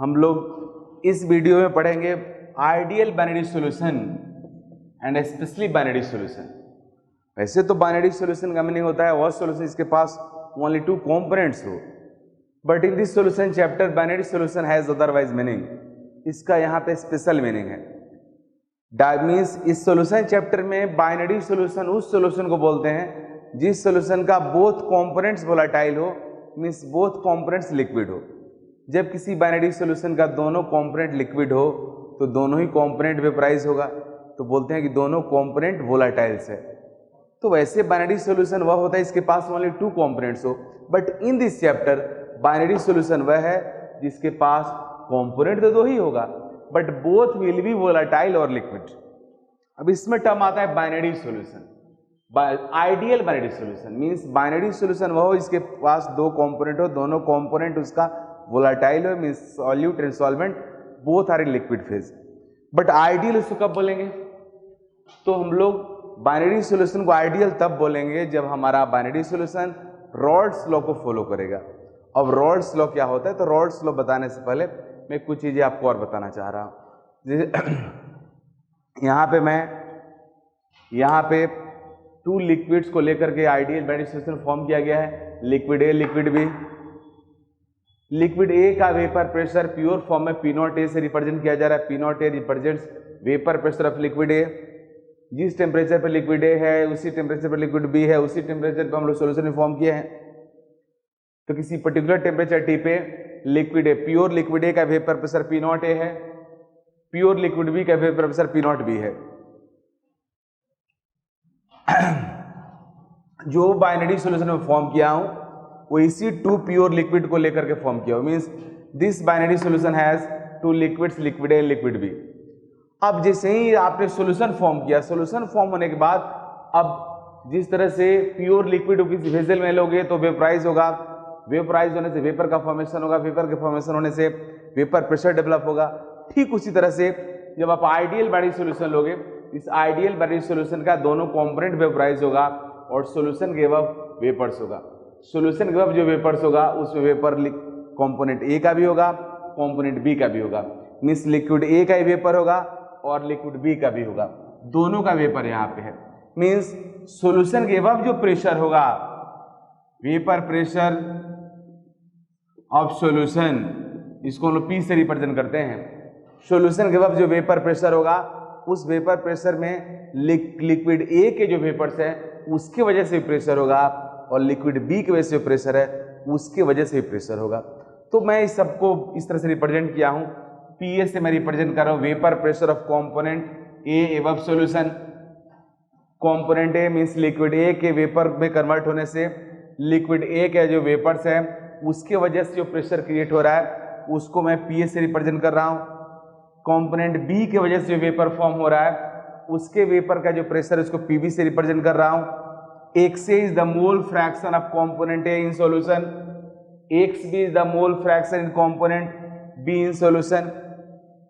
हम लोग इस वीडियो में पढ़ेंगे ideal binary solution and specially binary solution. वैसे तो बाइनरी सॉल्यूशन का मीनिंग होता है वह सॉल्यूशन इसके पास ओनली टू कंपोनेंट्स हो, but in this solution chapter binary solution has otherwise meaning. इसका यहाँ पे स्पेशल मीनिंग है। मीन्स इस सॉल्यूशन चैप्टर में बाइनरी सॉल्यूशन उस सॉल्यूशन को बोलते हैं जिस सॉल्यूशन का बोथ कंपोनेंट्स वोलेटाइल हो, मीन्स बोथ कंपोनेंट्स लिक्विड हो। जब किसी बाइनरी सॉल्यूशन का दोनों कंपोनेंट लिक्विड हो तो दोनों ही कंपोनेंट वेपराइज होगा, तो बोलते हैं कि दोनों कंपोनेंट वोलेटाइल्स है। तो वैसे बाइनरी सॉल्यूशन वह होता है इसके पास ओनली टू कंपोनेंट्स हो, but in this chapter binary solution वह है जिसके पास कंपोनेंट तो दो ही होगा but both will be volatile और लिक्विड। अब इसमें टर्म आता है binary solution. Ideal binary solution means binary solution वह हो इसके पास दो कंपोनेंट हो, दोनों कंपोनेंट उसका वोलेटाइल हो, means solute and solvent both are in liquid phase. But ideal उसको कब बोलेंगे? तो हम लोग बाइनरी सॉल्यूशन को आइडियल तब बोलेंगे जब हमारा बाइनरी सॉल्यूशन रॉल्ड्स लॉ को फॉलो करेगा। अब रॉल्ड्स लॉ क्या होता है? तो रॉल्ड्स लॉ बताने से पहले मैं कुछ चीजें आपको और बताना चाह रहा हूं। यहाँ पे टू लिक्विड्स को लेकर के आइडियल बाइनरी सॉल्यूशन फॉर्म किया गया है, liquid A liquid B. Liquid A का वेपर प्रेशर प्योर फॉर्म में P0A से रिप्रेजेंट किया जा रहा है। P0A represents vapour pressure of liquid A. जिस टेम्परेचर पर लिक्विड ए है उसी टेम्परेचर पर लिक्विड बी है, उसी टेम्परेचर पर हम लोग सॉल्यूशन में फॉर्म किए हैं। तो किसी पर्टिकुलर टेम्परेचर टी पे liquid A, pure liquid A का वेपर प्रेशर P0A है, प्योर लिक्विड बी का वेपर प्रेशर P0B है। जो बाइनरी सॉल्यूशन में फॉर्म किया हूं वो इसी टू प्योर लिक्विड को लेकर के फॉर्म किया हूं, means this binary solution has two liquids, liquid A liquid B. अब जैसे ही आपने सॉल्यूशन फॉर्म किया, सॉल्यूशन फॉर्म होने के बाद अब जिस तरह से प्योर लिक्विड किसी वेसल में लोगे तो वेपराइज होगा, वेपराइज होने से वेपर का फॉर्मेशन होगा, वेपर के फॉर्मेशन होने से वेपर प्रेशर डेवलप होगा। ठीक उसी तरह से जब आप आइडियल बाइनरी सॉल्यूशन लोगे, इस आइडियल बाइनरी सॉल्यूशन का दोनों कंपोनेंट वेपराइज होगा और सॉल्यूशन के अब वेपर्स होगा। सॉल्यूशन के अब जो वेपर्स होगा उसमें वेपर कंपोनेंट ए का भी होगा, कंपोनेंट बी का भी होगा, मींस लिक्विड ए का ही वेपर होगा और लिक्विड बी का भी होगा, दोनों का वेपर यहाँ पे है। मींस सॉल्यूशन के अब जो प्रेशर होगा, वेपर प्रेशर ऑफ सॉल्यूशन, इसको हम लोग पी से रिप्रेजेंट करते हैं। सॉल्यूशन के अब जो वेपर प्रेशर होगा उस वेपर प्रेशर में लिक्विड ए के जो वेपर्स है उसकी वजह से प्रेशर होगा और लिक्विड बी की वजह से प्रेशर है उसकी वजह से प्रेशर होगा। तो मैं इस सबको इस तरह से रिप्रेजेंट किया हूं। पीए से मैं रिप्रेजेंट कर रहा हूं vapour pressure of component A above solution. Component A means liquid ए के वेपर में कन्वर्ट होने से लिक्विड ए के जो वेपर्स है उसके वजह से जो प्रेशर क्रिएट हो रहा है उसको मैं पीए से रिप्रेजेंट कर रहा हूं। कंपोनेंट बी की वजह से जो वेपर फॉर्म हो रहा है उसके वेपर का जो प्रेशर है उसको पीबी से रिप्रेजेंट कर रहा हूं। X is the mole fraction of component A in solution, X B is the mole fraction in component B in solution,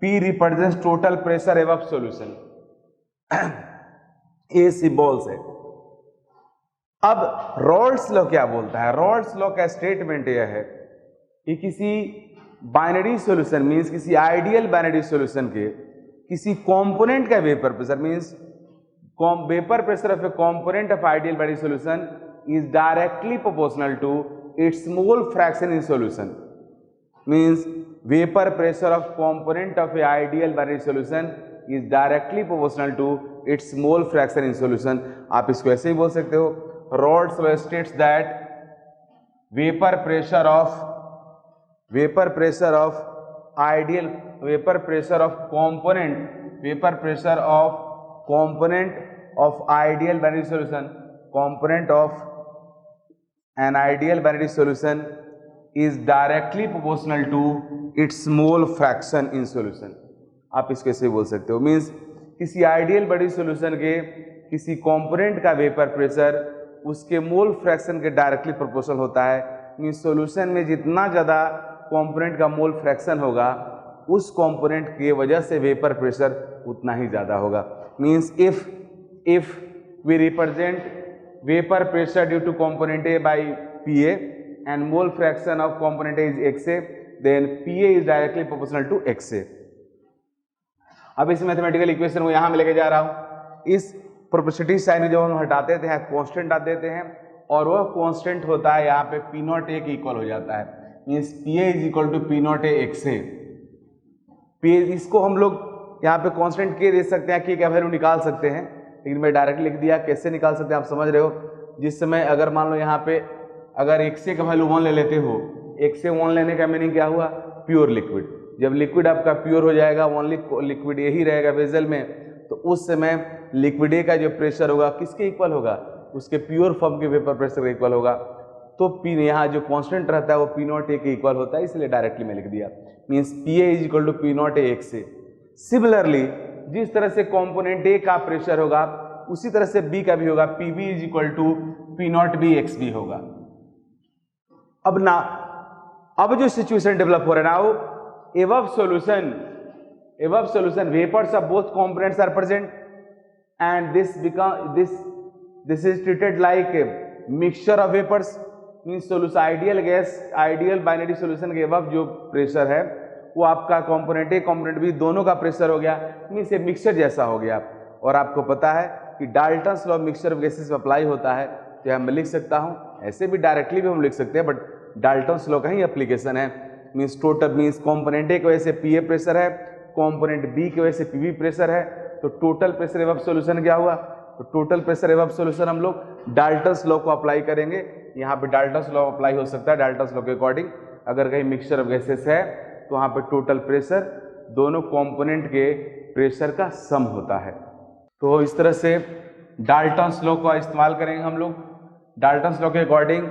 P represents total pressure above solution. A symbols है। अब रॉल्ड्स law क्या बोलता है? रॉल्ड्स law का statement यह है कि किसी बाइनरी सॉल्यूशन मींस किसी आइडियल बाइनरी सॉल्यूशन के किसी कंपोनेंट का vapour pressure means vapour pressure of a component of ideal binary solution is directly proportional to its mole fraction in solution. Means vapour pressure of component of a ideal binary solution is directly proportional to its mole fraction in solution. आप इसको ऐसे ही बोल सकते हो। Raoult's law states that vapour pressure of ideal vapour pressure of component of ideal binary solution, component of an ideal binary solution is directly proportional to its mole fraction in solution। आप इसको ऐसे बोल सकते हो। Means किसी ideal binary solution के किसी component का वेपर प्रेशर उसके मोल फ्रैक्शन के डायरेक्टली प्रोपोर्शनल होता है। मीन्स सॉल्यूशन में जितना ज़्यादा कंपोनेंट का मोल फ्रैक्शन होगा उस कंपोनेंट की वजह से वेपर प्रेशर उतना ही ज़्यादा होगा। Means if we represent vapor pressure due to component A by PA and mole fraction of component A is XA, then PA is directly proportional to XA। अब इस मैथमेटिकल इक्वेशन को यहां में लेके जा रहा हूं। इस प्रोपोर्शनलिटी साइन जब हम हटाते थे कांस्टेंट डाल देते हैं और वह कांस्टेंट होता है यहाँ पे P0A के इक्वल हो जाता है, means PA is equal to P0A XA। इसको हम लोग यहाँ पे कांस्टेंट के दे सकते हैं, के का वैल्यू निकाल सकते हैं, लेकिन मैं डायरेक्ट लिख दिया। कैसे निकाल सकते हैं आप समझ रहे हो। जिस समय अगर मान लो यहाँ पे अगर XA का वैल्यू 1 ले लेते हो, XA 1 लेने का मीनिंग क्या हुआ, प्योर लिक्विड। जब लिक्विड आपका प्योर हो जाएगा, ओनली लिक्विड यही रहेगा वेजल में, तो उस समय लिक्विड ए का जो प्रेशर होगा किसके इक्वल होगा, उसके प्योर फॉर्म के वेपर प्रेशर के इक्वल होगा। तो पी यहाँ जो कांस्टेंट रहता है वो P0A के इक्वल होता है, इसलिए डायरेक्टली मैं लिख दिया, means PA is equal to P0A XA। Similarly जिस तरह से कंपोनेंट ए का प्रेशर होगा उसी तरह से बी का भी होगा, PB is equal to P0B XB होगा। अब जो सिचुएशन डेवलप हो रहा है ना, above solution vapors of both components are present and this is treated like a mixture of vapors, means solution ideal binary solution के above जो pressure है वो आपका कंपोनेंट ए कंपोनेंट बी दोनों का प्रेशर हो गया, मीन्स ये मिक्सचर जैसा हो गया। और आपको पता है कि Dalton's law mixture of gases में अप्लाई होता है, तो मैं लिख सकता हूँ ऐसे भी डायरेक्टली भी हम लिख सकते हैं, बट डाल्टन्स लॉ का ही एप्लीकेशन है। मीन्स टोटल मीन्स कंपोनेंट ए की वजह से PA प्रेशर है, कंपोनेंट बी की वजह से PB प्रेशर है, तो टोटल प्रेशर एबव सॉल्यूशन क्या हुआ, तो टोटल प्रेशर एबव सॉल्यूशन हम लोग डाल्टन्स लॉ को अप्लाई करेंगे। यहाँ पे डाल्टन्स लॉ अप्लाई हो सकता है, डाल्टन्स लॉ के अकॉर्डिंग अगर कहीं मिक्सचर ऑफ गैसेस है तो वहाँ पे टोटल प्रेशर दोनों कंपोनेंट के प्रेशर का सम होता है। तो इस तरह से डाल्टन्स लॉ का इस्तेमाल करेंगे हम लोग। डाल्टन्स लॉ के according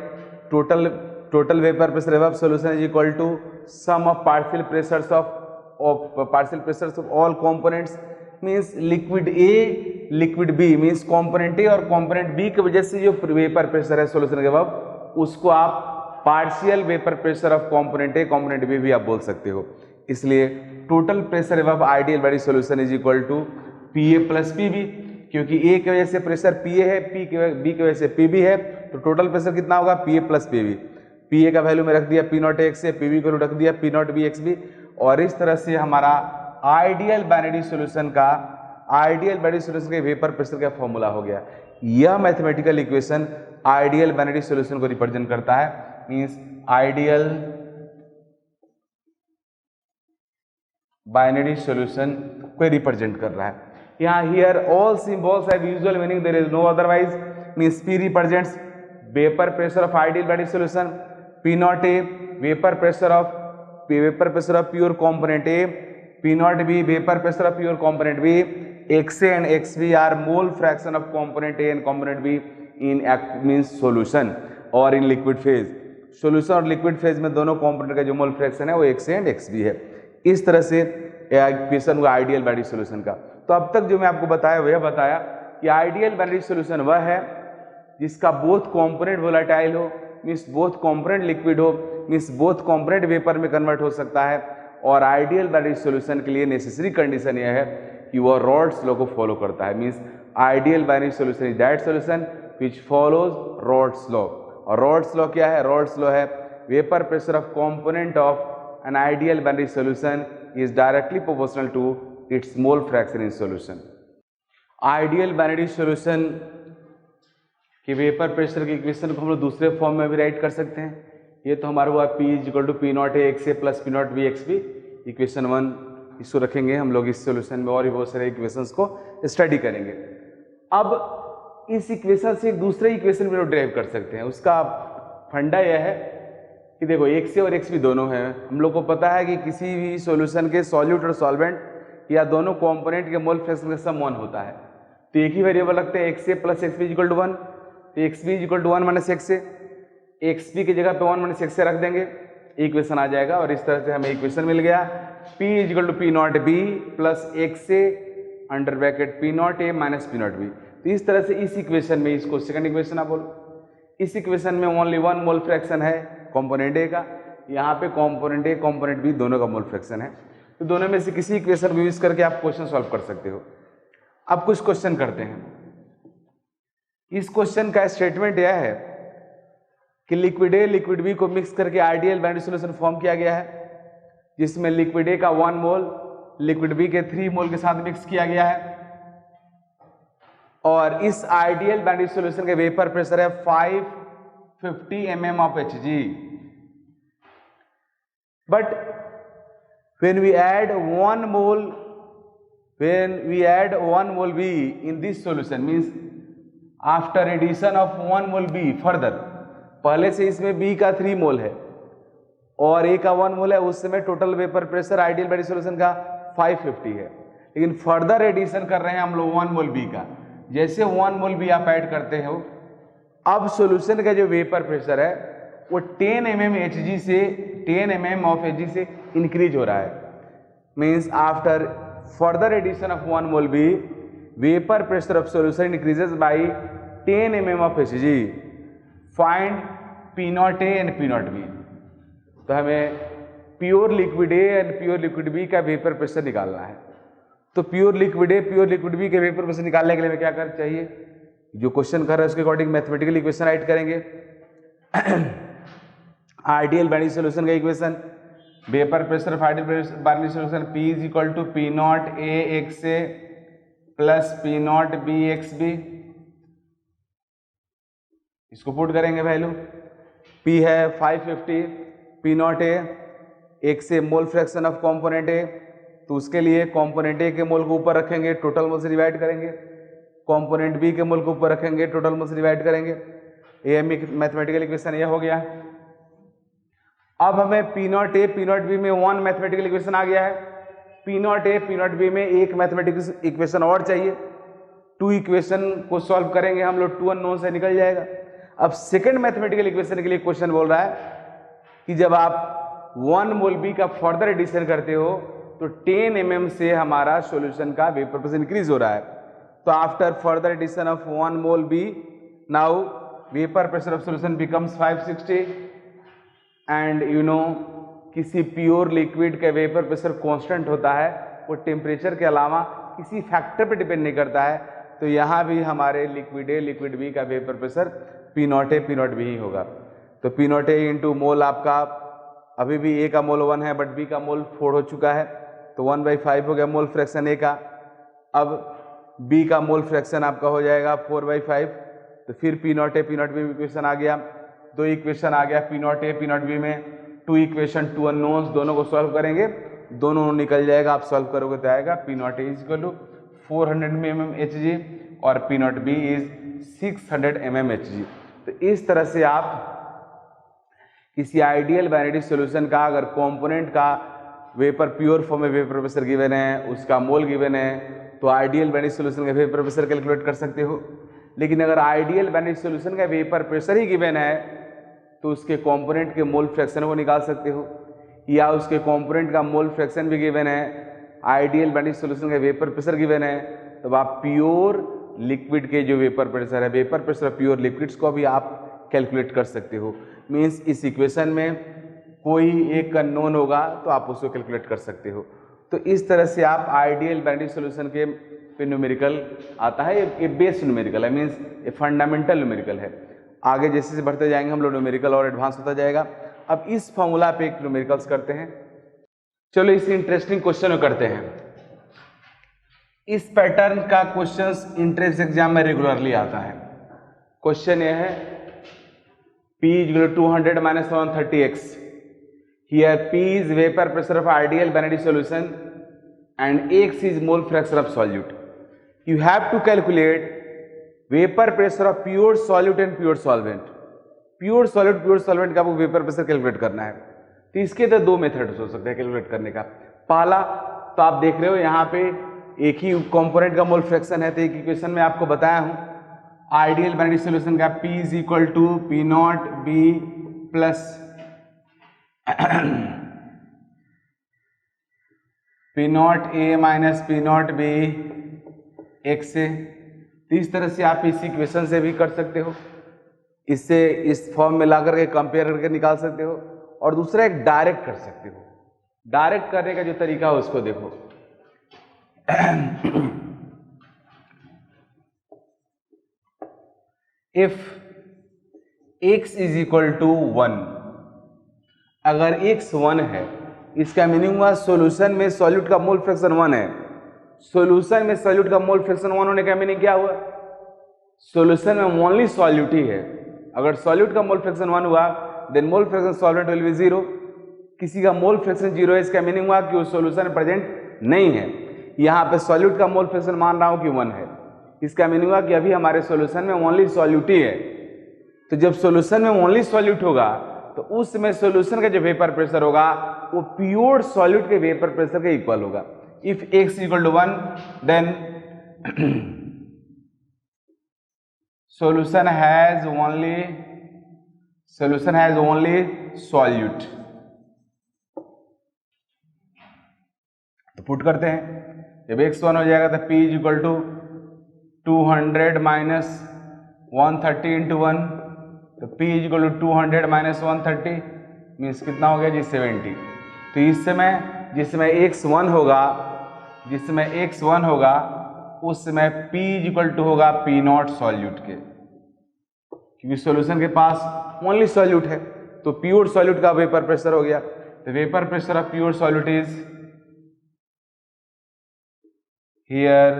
total vapour pressure above solution is equal to sum of partial pressures of all components, means liquid A liquid B, means component A और कंपोनेंट बी की वजह से जो वेपर प्रेशर है सॉल्यूशन के above उसको आप partial vapour pressure of component A component B भी आप बोल सकते हो। इसलिए total pressure above ideal body solution is equal to PA plus PB, क्योंकि ए की वजह से प्रेशर PA है, बी की वजह से PB है, तो टोटल प्रेशर कितना होगा PA प्लस PB। PA का वैल्यू में रख दिया P0A XA, PB को रख दिया P0B XB, और इस तरह से हमारा आइडियल बाइनरी सॉल्यूशन के वेपर प्रेशर का फॉर्मूला हो गया। यह mathematical equation ideal binary solution को रिप्रेजेंट करता है, मींस आइडियल बाइनरी सॉल्यूशन को रिप्रेजेंट कर रहा है। यहाँ here all symbols have usual meaning, there is no otherwise, means P represents vapour pressure of ideal binary solution, P0A vapour pressure of pure component A, P0B vapour pressure of pure component B, XA and XB are mole fraction of component A and component B in means solution और in liquid phase. Solution और liquid phase में दोनों component का जो मोल fraction है वो XA and XB है। इस तरह से इक्वेशन हुआ आइडियल बाइनरी सॉल्यूशन का। तो अब तक जो मैं आपको बताया वह बताया कि आइडियल बाइनरी सॉल्यूशन वह है जिसका बोथ कंपोनेंट वोलेटाइल हो, मींस बोथ कंपोनेंट लिक्विड हो, मींस बोथ कंपोनेंट वेपर में कन्वर्ट हो सकता है, और आइडियल बाइनरी सॉल्यूशन के लिए नेसेसरी कंडीशन यह है कि वह रॉड्स लॉ को फॉलो करता है, means ideal binary solution is that solution which follows Raoult's law. और रॉड्स लॉ क्या है, रॉड्स लॉ है vapour pressure of component of an ideal binary solution is directly proportional to its mole fraction in solution. Ideal binary solution कि vapour pressure की equation को हम लोग दूसरे फॉर्म में भी राइट कर सकते हैं। ये तो हमारा हुआ P equal to P0A XA plus P0B XB, equation 1 इसको रखेंगे हम लोग इस सॉल्यूशन में, और भी बहुत सारे इक्वेशंस को स्टडी करेंगे। अब इस इक्वेशन से एक दूसरे इक्वेशन भी लोग ड्राइव कर सकते हैं। उसका फंडा यह है कि देखो XA और XB दोनों हैं, हम लोग को पता है कि किसी भी सॉल्यूशन के सॉल्यूट और सॉल्वेंट या दोनों कंपोनेंट के मोल फ्रैक्शन का सम 1 होता है, तो एक ही वेरिएबल रखते हैं XA plus XB equal to 1, तो XB equal to 1 minus XA, XB की जगह पे 1 माइनस XA रख देंगे, इक्वेशन आ जाएगा। और इस तरह से हमें इक्वेशन मिल गया P equal to P0B plus XA under bracket P0A minus P0B। तो इस तरह से इस इक्वेशन में, इसको सेकंड इक्वेशन आप बोलो, इस इक्वेशन में ओनली 1 मोल फ्रैक्शन है कंपोनेंट A का, यहाँ पे कंपोनेंट A कंपोनेंट B दोनों का मोल फ्रैक्शन है, तो दोनों में से किसी इक्वेशन को यूज करके आप क्वेश्चन सॉल्व कर सकते हो। अब कुछ क्वेश्चन करते हैं। इस क्वेश्चन का स्टेटमेंट यह है कि लिक्विड A लिक्विड B को मिक्स करके आइडियल बाइनरी सॉल्यूशन फॉर्म किया गया है, जिसमें लिक्विड ए का 1 मोल लिक्विड बी के 3 मोल के साथ मिक्स किया गया है, और इस आइडियल बाइनरी सॉल्यूशन के वेपर प्रेशर है 550 mm of Hg. But when we add 1 mole B in this solution, means after addition of 1 mole B further, पहले से इसमें B का 3 मोल है और A का 1 मोल है, उस समय total vapour pressure ideal binary solution का 550 है, लेकिन फर्दर एडिशन कर रहे हैं हम लोग 1 मोल B का। जैसे 1 मोल B आप ऐड करते हो, अब सॉल्यूशन का जो वेपर प्रेशर है वो 10 mm Hg से 10 mm of Hg से इंक्रीज हो रहा है। Means after further addition of 1 mole B, vapour pressure of solution increases by 10 mm of Hg। Find P not A and P not B। तो हमें pure liquid A and pure liquid B का vapour pressure निकालना है। तो pure liquid A pure liquid B के vapour pressure निकालने के लिए हमें क्या करना चाहिए, जो क्वेश्चन कर रहा है उसके अकॉर्डिंग मैथमेटिकल इक्वेशन राइट करेंगे। आइडियल बाइनरी सॉल्यूशन का equation, vapour pressure of ideal binary solution P is equal to P not A XA plus P not B XB। इसको पुट करेंगे वैल्यू, P है 550, P not A, XA mole fraction of component A, तो उसके लिए component A के मोल को ऊपर रखेंगे, टोटल मोल से डिवाइड करेंगे, कॉम्पोनेंट B के मोल को ऊपर रखेंगे, टोटल मोल से डिवाइड करेंगे। ये मैथमेटिकल इक्वेशन ये हो गया। अब हमें P not A P not B में 1 मैथमेटिकल इक्वेशन आ गया है, P not A P not B में एक मैथमेटिकल इक्वेशन और चाहिए। 2 इक्वेशन को सॉल्व करेंगे हम लोग, 2 अननोन से निकल जाएगा। अब सेकंड मैथमेटिकल इक्वेशन के लिए क्वेश्चन बोल रहा है कि जब आप 1 मोल B का फर्दर एडिशन करते हो तो 10 mm से हमारा सॉल्यूशन का वेपर प्रेशर इंक्रीज हो रहा है। तो after further addition of 1 mole B, now vapour pressure of solution becomes 560। And you know किसी प्योर लिक्विड का वेपर प्रेशर कांस्टेंट होता है, वो टेम्परेचर के अलावा किसी फैक्टर पे डिपेंड नहीं करता है। तो यहाँ भी हमारे लिक्विड A लिक्विड B का vapour pressure P not A P not B ही होगा। तो P नॉट A इंटू मोल आपका, अभी भी A का मोल 1 है बट B का मोल 4 हो चुका है, तो 1/5 हो गया मोल फ्रैक्शन A का। अब B का मोल फ्रैक्शन आपका हो जाएगा 4/5। तो फिर P not A P not B equation आ गया, 2 इक्वेशन आ गया P not A P not B में, 2 इक्वेशन 2 अननोन्स, दोनों को सॉल्व करेंगे, दोनों निकल जाएगा। आप सॉल्व करोगे तो आएगा P not A is equal to 400 mm Hg और P not B is 600 mm Hg। तो इस तरह से आप किसी आइडियल बाइनरी सॉल्यूशन का अगर कंपोनेंट का वेपर प्योर फॉर्म में वेपर प्रेशर गिवन है, उसका मोल गिवन है, तो आइडियल बाइनरी सॉल्यूशन का वेपर प्रेशर कैलकुलेट कर सकते हो। लेकिन अगर आइडियल बाइनरी सॉल्यूशन का वेपर प्रेशर ही गिवन है तो उसके कंपोनेंट के मोल फ्रैक्शन को निकाल सकते हो, या उसके कंपोनेंट का मोल फ्रैक्शन भी गिवन है, आइडियल बाइनरी सॉल्यूशन का वेपर प्रेशर गिवन है, तो आप प्योर लिक्विड के जो वेपर प्रेशर है, vapour pressure of pure liquids को भी आप कैलकुलेट कर सकते हो। मीन्स इस इक्वेशन में कोई एक अननोन होगा तो आप उसको कैलकुलेट कर सकते हो। तो इस तरह से आप आइडियल बाइनरी सॉल्यूशन के पे न्यूमेरिकल आता है, ये बेस न्यूमेरिकल है, मीन्स ये फंडामेंटल न्यूमेरिकल है। आगे जैसे जैसे बढ़ते जाएंगे हम लोग न्यूमेरिकल और एडवांस होता जाएगा। अब इस फॉर्मूला पे एक न्यूमेरिकल्स करते हैं। चलो इस इंटरेस्टिंग क्वेश्चन को करते हैं। इस पैटर्न का क्वेश्चंस इंट्रेंस एग्जाम में रेगुलरली आता है। क्वेश्चन ये है P = 200 - 130x. Here P is vapor pressure of ideal binary solution and x is mole fraction of solute. You have to calculate vapor pressure of pure solute and pure solvent. Pure solvent का आपको vapour pressure calculate करना है। तो इसके तो 2 methods हो सकते हैं कैलकुलेट करने का। पहला तो आप देख रहे हो यहाँ पे एक ही कंपोनेंट का मोल फ्रैक्शन है, तो एक इक्वेशन में आपको बताया हूँ आइडियल बाइनरी सॉल्यूशन का P = P not B plus P not A minus P not B x से। तो इस तरह से आप इस इक्वेशन से भी कर सकते हो, इससे इस फॉर्म में ला करके कंपेयर करके निकाल सकते हो, और दूसरा एक डायरेक्ट कर सकते हो। डायरेक्ट करने का जो तरीका है उसको देखो। इफ x = 1, अगर x 1 है इसका मीनिंग हुआ सॉल्यूशन में सॉल्यूट का मोल फ्रैक्शन 1 है। सॉल्यूशन में सॉल्यूट का मोल फ्रैक्शन 1 होने का मीनिंग क्या हुआ? सॉल्यूशन में ओनली सॉल्यूट ही है। अगर सॉल्यूट का मोल फ्रैक्शन 1 हुआ then mole fraction solvent will be 0। किसी का मोल फ्रैक्शन 0 है, इसका मीनिंग हुआ कि वो सॉल्यूशन प्रेजेंट नहीं है। यहाँ पे सॉल्यूट का मोल फ्रैक्शन मान रहा हूँ कि 1 है, इसका मीनिंग हुआ कि अभी हमारे सॉल्यूशन में ओनली सॉल्यूट ही है। तो जब सॉल्यूशन में ओनली सॉल्यूट होगा तो उस समय सॉल्यूशन का जो वेपर प्रेशर होगा वो प्योर सॉल्यूट के वेपर प्रेशर के इक्वल होगा। If x equal to 1 then solution has only solute। तो पुट करते हैं, जब x1 हो जाएगा तो p is equal to 200 minus 130 into 1, तो p is equal to 200 minus 130 means कितना हो गया जी 70। तो इस समय जिस समय x1 होगा उस समय p इज इक्वल टू होगा p नॉट सॉल्यूट के, क्योंकि सॉल्यूशन के पास ओनली सॉल्यूट है। तो प्योर सॉल्यूट का वेपर प्रेशर हो गया। तो vapour pressure of pure solute is here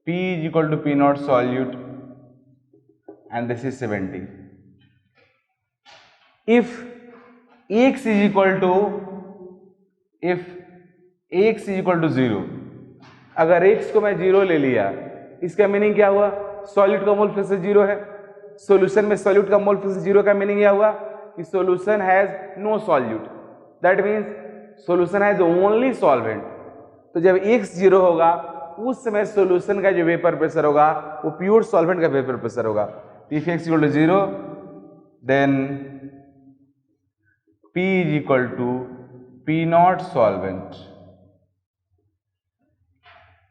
p is equal to p naught solute and this is 70. If x is equal to 0, अगर x को मैं 0 ले लिया, इसका मीनिंग क्या हुआ? सॉल्यूट का मोल फ्रैक्शन 0 है। सॉल्यूशन में सॉल्यूट का मोल फ्रैक्शन 0 का मीनिंग क्या हुआ कि solution has no solute, that means solution has only solvent. तो जब x 0 होगा उस समय सॉल्यूशन का जो वेपर प्रेशर होगा वो प्योर सॉल्वेंट का वेपर प्रेशर होगा। If x equal to 0 then p is equal to p not solvent,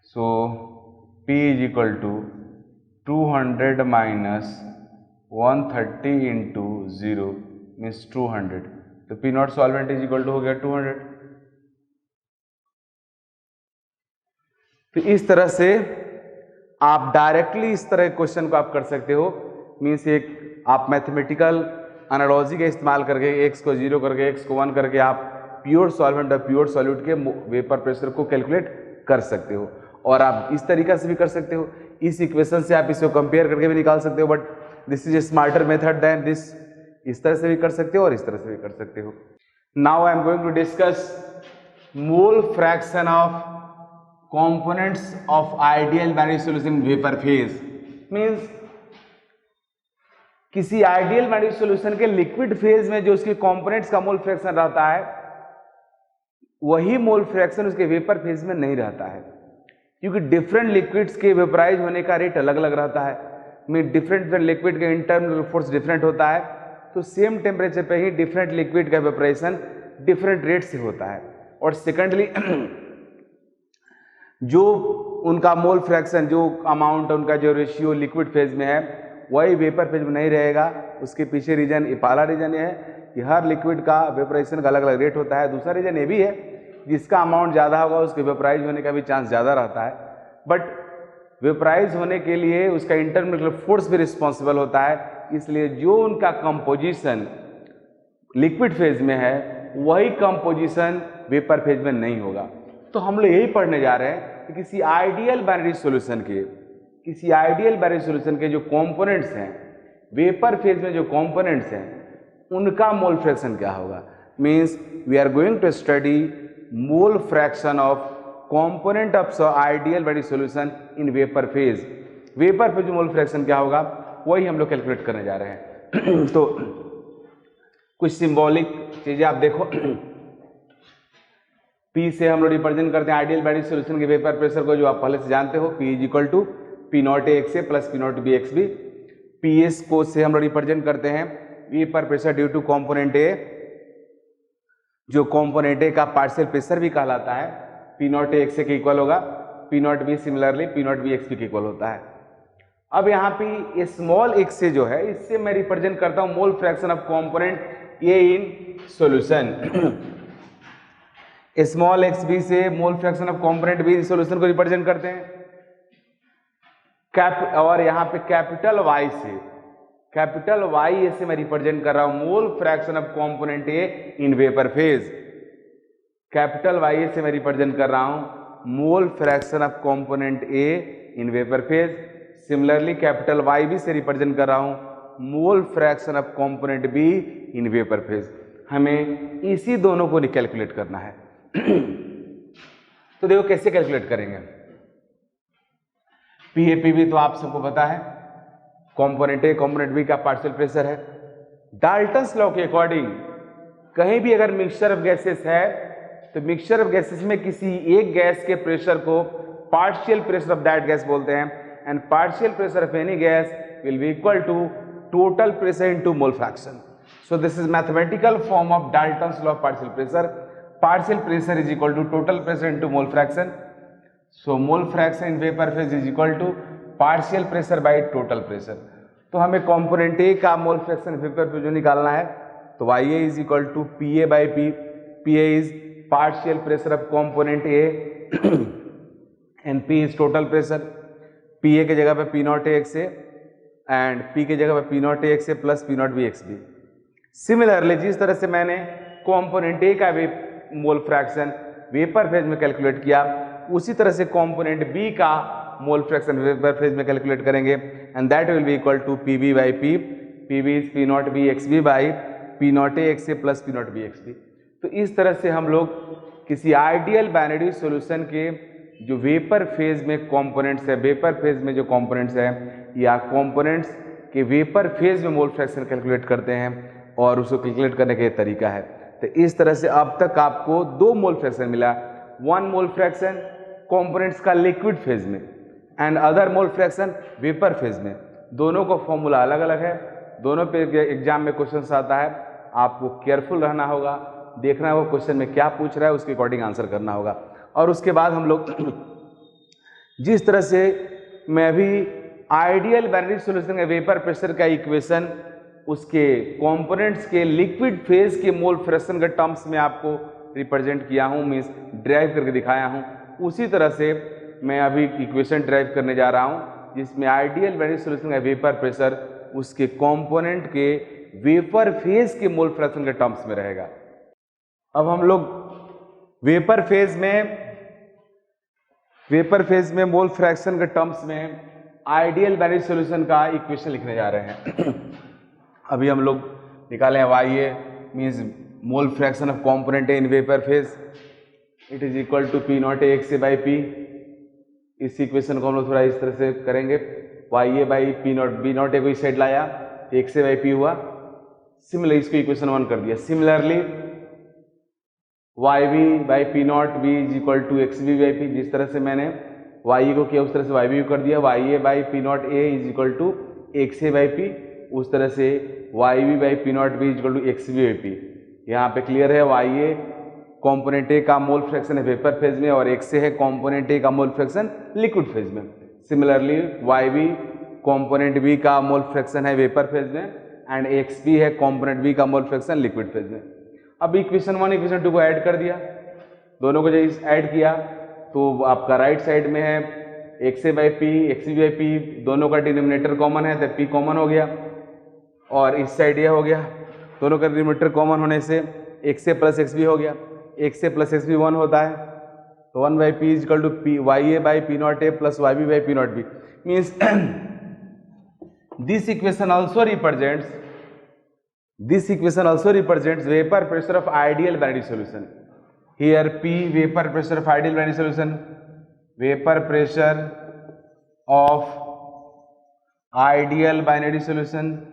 so p is equal to 200 minus 130 into 0 means 200। तो p not solvent is equal to हो गया 200। तो इस तरह से आप डायरेक्टली इस तरह के क्वेश्चन को आप कर सकते हो। मीन्स एक आप मैथमेटिकल एनालॉजी का इस्तेमाल करके x को 0 करके x को 1 करके आप प्योर सॉल्वेंट और प्योर सॉल्यूट के वेपर प्रेशर को कैलकुलेट कर सकते हो। और आप इस तरीका से भी कर सकते हो, इस इक्वेशन से आप इसको कंपेयर करके भी निकाल सकते हो, but this is a smarter method than this. इस तरह से भी कर सकते हो और इस तरह से भी कर सकते हो। Now I am going to discuss mole fraction of components of ideal binary solution in vapor phase। Means किसी आइडियल बाइनरी सॉल्यूशन के लिक्विड फेज में जो उसके कंपोनेंट्स का मोल फ्रैक्शन रहता है वही मोल फ्रैक्शन उसके वेपर फेज में नहीं रहता है, क्योंकि डिफरेंट लिक्विड्स के वेपराइज होने का रेट अलग अलग रहता है। मीन डिफरेंट लिक्विड का इंटरनल फोर्स डिफरेंट होता है, तो सेम टेम्परेचर पे ही डिफरेंट लिक्विड का वेपराइजेशन डिफरेंट रेट से होता है। और सेकेंडली जो उनका मोल फ्रैक्शन, जो अमाउंट, उनका जो रेशियो लिक्विड फेज में है वही वेपर फेज में नहीं रहेगा। उसके पीछे रीजन, पहला रीजन ये है कि हर लिक्विड का वेपराइजेशन का अलग अलग रेट होता है। दूसरा रीजन ये भी है जिसका अमाउंट ज़्यादा होगा उसके वेपराइज होने का भी चांस ज़्यादा रहता है, बट वेपराइज होने के लिए उसका इंटरनल फोर्स भी रिस्पॉन्सिबल होता है। इसलिए जो उनका कंपोजिशन लिक्विड फेज में है वही कंपोजिशन वेपर फेज में नहीं होगा। तो हम लोग यही पढ़ने जा रहे हैं कि किसी आइडियल बाइनरी सॉल्यूशन के जो कंपोनेंट्स हैं वेपर फेज में, जो कंपोनेंट्स हैं उनका मोल फ्रैक्शन क्या होगा। Means we are going to study mole fraction of component of ideal binary solution in vapour phase. Vapour phase mole fraction क्या होगा वही हम लोग कैलकुलेट करने जा रहे हैं। तो कुछ सिंबॉलिक चीजें आप देखो। P से हम लोग रिप्रेजेंट करते हैं आइडियल बाइनरी सॉल्यूशन के वेपर प्रेशर को, जो आप पहले से जानते हो। P is equal to P not A X A plus P not B X B. PS को से हम लोग रिप्रेजेंट करते हैं vapour pressure due to component A, जो कंपोनेंट ए का पार्शियल प्रेशर भी कहलाता है। P not A X A के इक्वल होगा, P not B similarly P not B X B के इक्वल होता है। अब यहाँ पे स्मॉल एक्स से जो है इससे मैं रिप्रेजेंट करता हूँ mole fraction of component A in solution. Small X B से mole fraction of component B solution को रिप्रेजेंट करते हैं। और यहाँ पे कैपिटल वाई से कैपिटल वाई ए से मैं रिप्रेजेंट कर रहा हूं mole fraction of component A in vapour phase. Capital Y A से मैं रिप्रेजेंट कर रहा हूं mole fraction of component A in vapour phase. Similarly capital Y B से रिप्रेजेंट कर रहा हूं mole fraction of component B in vapour phase. हमें इसी दोनों को कैलकुलेट करना है। तो देखो कैसे कैलकुलेट करेंगे। पी ए पी बी तो आप सबको पता है, कंपोनेंट ए कंपोनेंट बी का पार्शियल प्रेशर है। डाल्टन्स लॉ के अकॉर्डिंग कहीं भी अगर मिक्सचर ऑफ गैसेस है तो मिक्सचर ऑफ गैसेस में किसी एक गैस के प्रेशर को partial pressure of that gas बोलते हैं, and partial pressure of any gas will be equal to total pressure into mole fraction. So this is mathematical form of Dalton's law of partial pressure. Partial pressure is equal to total pressure into mole fraction. So mole fraction in vapour phase is equal to partial pressure by total pressure. तो हमें component A का mole fraction vapour phase जो निकालना है तो Y A is equal to P A by P. P A is partial pressure of component A and P is total pressure. P A के जगह पे P not A X A and P के जगह पे P not A X A plus P not B X B. Similarly जिस तरह से मैंने कंपोनेंट ए का मोल फ्रैक्शन वेपर फेज में कैलकुलेट किया उसी तरह से कंपोनेंट बी का मोल फ्रैक्शन वेपर फेज में कैलकुलेट करेंगे, and that will be equal to P B by P. P B is P not B X B by P not A X A plus P not B X B. तो इस तरह से हम लोग किसी ideal binary solution के जो vapour phase में कंपोनेंट्स है, वेपर फेज में जो कंपोनेंट्स है या कंपोनेंट्स के वेपर फेज में मोल फ्रैक्शन कैलकुलेट करते हैं और उसको कैलकुलेट करने का तरीका है। तो इस तरह से अब तक आपको दो मोल फ्रैक्शन मिला, वन मोल फ्रैक्शन कंपोनेंट्स का लिक्विड फेज में and other mole fraction vapour phase में। दोनों का फॉर्मूला अलग अलग है, दोनों पे एग्जाम में क्वेश्चन आता है, आपको केयरफुल रहना होगा, देखना होगा क्वेश्चन में क्या पूछ रहा है, उसके अकॉर्डिंग आंसर करना होगा। और उसके बाद हम लोग जिस तरह से मैं अभी आइडियल बाइनरी सॉल्यूशन का वेपर प्रेशर का इक्वेशन उसके कंपोनेंट्स के लिक्विड फेज के मोल फ्रैक्शन के टर्म्स में आपको रिप्रेजेंट किया हूं, मींस ड्राइव करके दिखाया हूं, उसी तरह से मैं अभी इक्वेशन ड्राइव करने जा रहा हूं जिसमें आइडियल बाइनरी सॉल्यूशन का वेपर प्रेशर उसके कंपोनेंट के वेपर फेज के मोल फ्रैक्शन के टर्म्स में रहेगा। अब हम लोग वेपर फेज में मोल फ्रैक्शन के टर्म्स में आइडियल बाइनरी सॉल्यूशन का इक्वेशन लिखने जा रहे हैं। अभी हम लोग निकाले हैं Y A means mole fraction of component A in vapour phase, it is equal to P not A X A by P. इस इक्वेशन को हम लोग थोड़ा इस तरह से करेंगे, Y A by P not, B not A को इस साइड लाया, एक्स ए बाई पी हुआ। सिमिलरली इसको इक्वेशन 1 कर दिया। Similarly Y B by P not B is equal to X B by P. जिस तरह से मैंने वाई को किया उस तरह से वाई बी कर दिया, Y A by P not A is equal to X A by P, उस तरह से Y B by P not B is equal to X B by P. यहाँ पे क्लियर है, वाई ए कॉम्पोनेंट ए का mole fraction है vapour phase में और एक्स ए है कॉम्पोनेंट ए का मोल फ्रैक्शन लिक्विड फेज में। Similarly Y B component B का मोल फ्रैक्शन है वेपर फेज में एंड एक्स बी है कॉम्पोनेंट बी का मोल फ्रैक्शन लिक्विड फेज में। अब इक्वेशन 1 इक्वेशन 2 को ऐड कर दिया, दोनों को जब ऐड किया तो आपका राइट साइड में है X A by P X B by P, दोनों का डिनोमिनेटर कॉमन है तो पी कॉमन हो गया और इस साइड ये हो गया, दोनों का डिनोमिनेटर कॉमन होने से X A plus X B हो गया, X A plus X B 1 होता है तो 1 by P is equal to P Y A by P not A plus Y B by P not B. Means this equation also represents vapor pressure of ideal binary solution. Here P vapor pressure of ideal binary solution, vapor pressure of ideal binary solution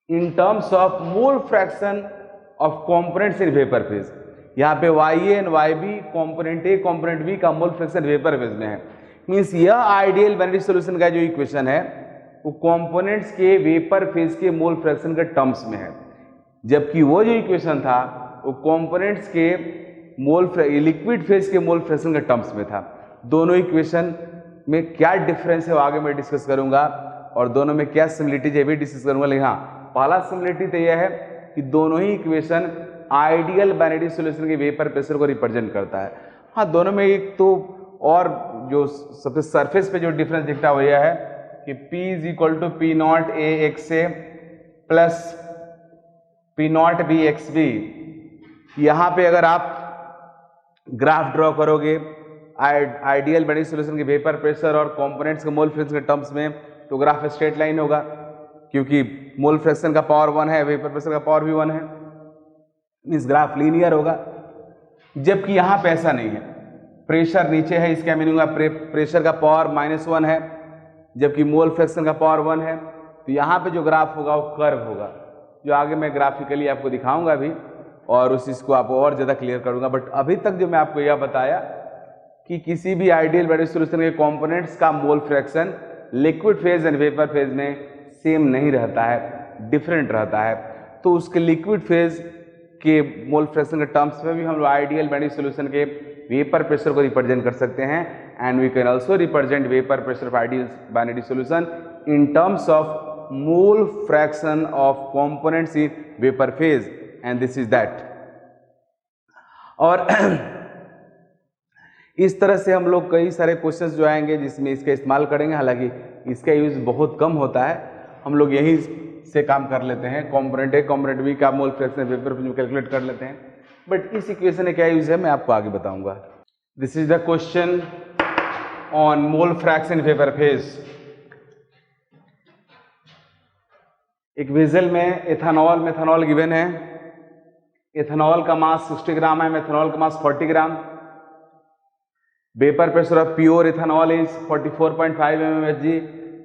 in terms of mole fraction of components in vapor phase. यहाँ पे YA and YB component A component B का mole fraction vapour phase में है। Means यह ideal binary solution का जो equation है वो कंपोनेंट्स के वेपर फेज के मोल फ्रैक्शन के टर्म्स में है, जबकि वो जो इक्वेशन था वो कंपोनेंट्स के लिक्विड फेज के मोल फ्रैक्शन के टर्म्स में था। दोनों इक्वेशन में क्या डिफरेंस है वो आगे मैं डिस्कस करूंगा और दोनों में क्या सिमिलरिटीज है भी डिस्कस करूंगा। लेकिन हाँ, पहला सिमिलरिटी तो यह है कि दोनों ही इक्वेशन आइडियल बाइनरी सॉल्यूशन के वेपर प्रेशर को रिप्रेजेंट करता है। हाँ, दोनों में एक तो और जो सबसे सरफेस पे जो डिफरेंस दिखता है वो यह है कि P is equal to P not A X A plus P not B X B. यहाँ पे अगर आप ग्राफ ड्रॉ करोगे आइडियल बाइनरी सॉल्यूशन के वेपर प्रेशर और कंपोनेंट्स के मोल फ्रैक्शन के टर्म्स में, तो ग्राफ स्ट्रेट लाइन होगा, क्योंकि मोल फ्रैक्शन का पावर 1 है, वेपर प्रेशर का पावर भी 1 है, इस ग्राफ लीनियर होगा। जबकि यहाँ पे ऐसा नहीं है, प्रेशर नीचे है, इसका मीनिंग प्रेशर का पावर -1 है, जबकि मोल फ्रैक्शन का पावर 1 है। तो यहाँ पे जो ग्राफ होगा वो कर्व होगा, जो आगे मैं ग्राफिकली आपको दिखाऊंगा भी और उस चीज़ को आपको और ज़्यादा क्लियर करूंगा। बट अभी तक जो मैं आपको यह बताया कि किसी भी आइडियल बाइनरी सॉल्यूशन के कंपोनेंट्स का mole fraction liquid phase and vapour phase में सेम नहीं रहता है, डिफरेंट रहता है। तो उसके लिक्विड फेज के मोल फ्रैक्शन के टर्म्स में भी हम लोग आइडियल बाइनरी सॉल्यूशन के वेपर प्रेशर को रिप्रेजेंट कर सकते हैं, and we can also represent vapour pressure of ideal binary solution in terms of mole fraction of components in vapour phase, and this is that. और इस तरह से हम लोग कई सारे क्वेश्चंस जो आएंगे जिसमें इसका इस्तेमाल करेंगे, हालांकि इसका यूज बहुत कम होता है, हम लोग यही से काम कर लेते हैं, कंपोनेंट ए कंपोनेंट बी का मोल फ्रैक्शन वेपर फेज में कैलकुलेट कर लेते हैं। बट इस इक्वेशन में क्या यूज है मैं आपको आगे बताऊंगा। This is the question on mole fraction vapour phase. एक वेसल में एथेनॉल मेथनॉल गिवन है, एथेनॉल का मास 60 ग्राम है, मेथनॉल का mass 40 gram. Vapour pressure of pure ethanol is 44.5 mmHg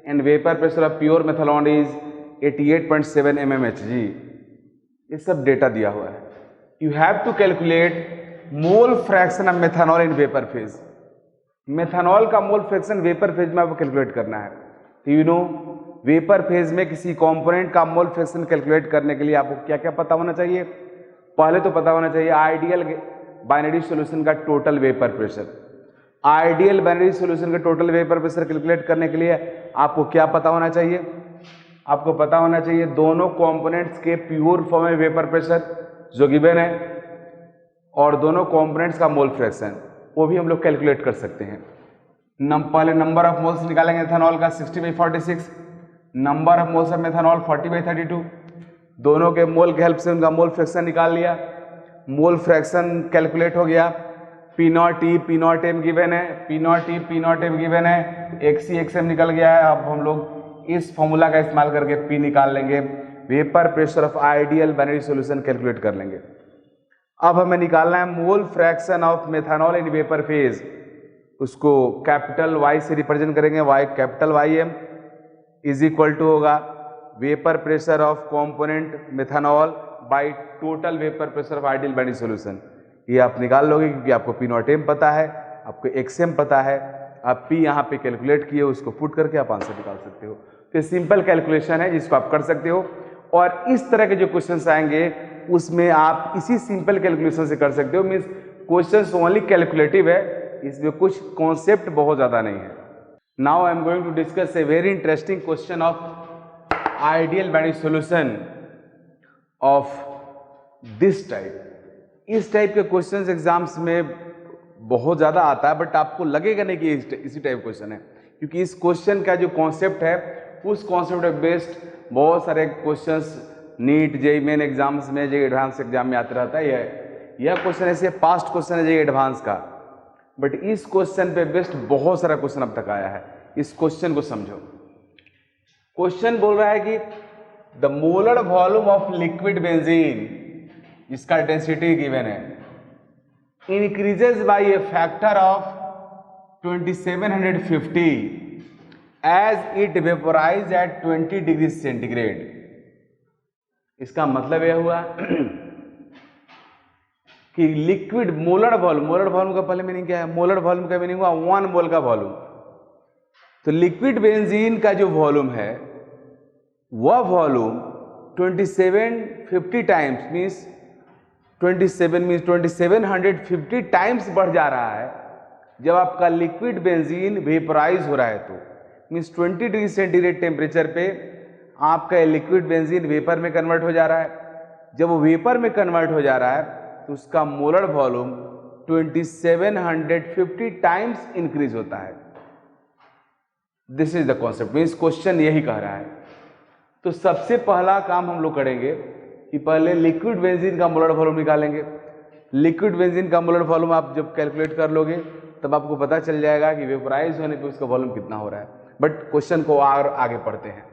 and vapour pressure of pure methanol is 88.7 mmHg। ये सब data दिया हुआ है। You have to calculate mole fraction of methanol in vapour phase. Methanol का mole fraction vapour phase में आपको calculate करना है। तो यू नो वेपर फेज में किसी कंपोनेंट का मोल फ्रैक्शन कैलकुलेट करने के लिए आपको क्या क्या पता होना चाहिए। पहले तो पता होना चाहिए आइडियल बाइनरी सॉल्यूशन का total vapour pressure. Ideal binary solution का टोटल वेपर प्रेशर कैलकुलेट करने के लिए आपको क्या पता होना चाहिए, आपको पता होना चाहिए दोनों कंपोनेंट्स के प्योर फॉर्म में वेपर प्रेशर जो गिवन है, और दोनों कंपोनेंट्स का मोल फ्रैक्शन वो भी हम लोग कैलकुलेट कर सकते हैं। पहले नंबर ऑफ मोल्स निकालेंगे एथेनॉल का 60/46, number of moles of methanol 40/32। दोनों के मोल के हेल्प से उनका मोल फ्रैक्शन निकाल लिया, मोल फ्रैक्शन कैलकुलेट हो गया। P not E P not M given है, P not E P not M given है, एक्स सी एक्स एम निकल गया है। अब हम लोग इस फॉर्मूला का इस्तेमाल करके पी निकाल लेंगे, vapour pressure of ideal binary solution calculate कर लेंगे। अब हमें निकालना है mole fraction of methanol in vapour phase. उसको कैपिटल वाई से रिप्रेजेंट करेंगे, Y capital Y M is equal to होगा vapour pressure of component methanol by total vapour pressure of ideal binary solution. ये आप निकाल लोगे क्योंकि आपको पी नॉट एम पता है, आपको एक्स एम पता है, आप पी यहाँ पे कैलकुलेट किए, उसको पुट करके आप आंसर निकाल सकते हो। तो सिंपल कैलकुलेशन है जिसको आप कर सकते हो, और इस तरह के जो क्वेश्चंस आएंगे उसमें आप इसी सिंपल कैलकुलेशन से कर सकते हो। मीन्स क्वेश्चंस ओनली कैलकुलेटिव है, इसमें कुछ कॉन्सेप्ट बहुत ज़्यादा नहीं है। Now I am going to discuss a very interesting question of ideal binary solution of this type. इस टाइप के क्वेश्चंस एग्जाम्स में बहुत ज़्यादा आता है, बट आपको लगेगा नहीं कि इसी टाइप क्वेश्चन है, क्योंकि इस क्वेश्चन का जो कॉन्सेप्ट है उस कॉन्सेप्ट पे बेस्ड बहुत सारे questions NEET JEE main exams में, जेईई एडवांस एग्जाम में आते रहता है। यह क्वेश्चन ऐसे पास्ट क्वेश्चन है जेईई एडवांस का, बट इस क्वेश्चन पे बेस्ड बहुत सारा क्वेश्चन अब तक आया है। इस क्वेश्चन को समझो। क्वेश्चन बोल रहा है कि the molar volume of liquid benzene, जिसका डेंसिटी गिवन है, increases by a factor of 2750 as it vaporise at 20 degree centigrade. इसका मतलब यह हुआ कि लिक्विड मोलर वॉल्यूम का पहले मीनिंग क्या है? मोलर वॉल्यूम का मीनिंग हुआ 1 मोल का वॉल्यूम। तो लिक्विड बेंजीन का जो वॉल्यूम है वह वॉल्यूम 2750 टाइम्स मीन्स 2750 टाइम्स बढ़ जा रहा है जब आपका लिक्विड बेंजीन वेपोराइज हो रहा है। तो मीन्स 20 डिग्री सेंटीग्रेड टेम्परेचर पे आपका लिक्विड बेंजीन वेपर में कन्वर्ट हो जा रहा है। जब वो वेपर में कन्वर्ट हो जा रहा है तो उसका मोलर वॉल्यूम 2750 टाइम्स इंक्रीज होता है। This is the concept, means question यही कह रहा है। तो सबसे पहला काम हम लोग करेंगे कि पहले लिक्विड बेंजीन का मोलर वॉल्यूम निकालेंगे। लिक्विड बेंजीन का मोलर वॉल्यूम आप जब कैलकुलेट कर लोगे तब आपको पता चल जाएगा कि वेपोराइज होने पे उसका वॉल्यूम कितना हो रहा है। बट क्वेश्चन को और आगे पढ़ते हैं।